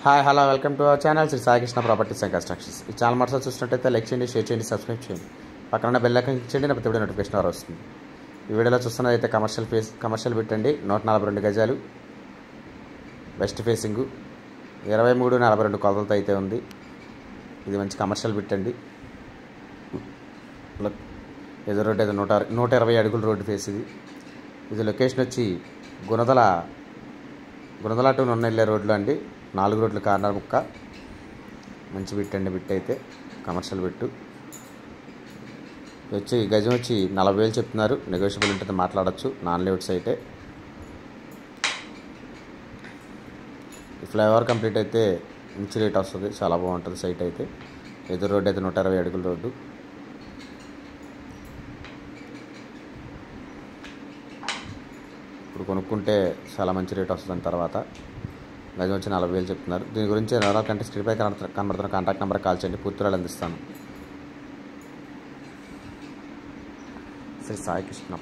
Hi hello welcome to our channel Sri Sai Krishna properties and constructions. ఈ channel మరోసారి చూసినట్టయితే like చేయండి, షేర్ చేయండి, సబ్స్క్రైబ్ చేయండి, పక్కన బెల్ ఐకాన్ క్లిక్ చేయండి, ప్రతి నోటిఫికేషన్ ద్వారా వస్తుంది. ఈ వీడియోలో చూస్తున్నదైతే కమర్షియల్ బిట్ అండి. 142 గజాలు, వెస్ట్ ఫేసింగు, 23-42 కొలతలతో అయితే ఉంది. ఇది మంచి కమర్షియల్ బిట్ అండి. ఎదురు రోడ్డు అయితే 120 అడుగుల రోడ్డు ఫేస్. ఇది లొకేషన్ వచ్చి గుణదల టు నొన్నెల్లే రోడ్లో అండి. 4 రోడ్లు కార్నర్ ముక్క. మంచి బిట్ అండి. బిట్ అయితే కమర్షియల్ బిట్టు వచ్చి గజం వచ్చి 40,000 చెప్తున్నారు. నెగోషియబుల్ ఉంటుంది, మాట్లాడచ్చు. నాన్ లిమిట్ సైటే. ఈ ఫ్లైఓవర్ కంప్లీట్ అయితే మంచి రేట్ వస్తుంది, చాలా బాగుంటుంది సైట్ అయితే. ఎదురు రోడ్డు అయితే 120 అడుగుల రోడ్డు. ఇప్పుడు కొనుక్కుంటే చాలా మంచి రేట్ వస్తుంది. తర్వాత గజం వచ్చి 40,000 చెప్తున్నారు. దీని గురించి ఎవరో కంటే స్క్రీన్పై కనబడుతున్న కాంటాక్ట్ నెంబర్ కాల్ చేయండి, పూర్తి వివరాలు అందిస్తాను. శ్రీ సాయి కృష్ణ.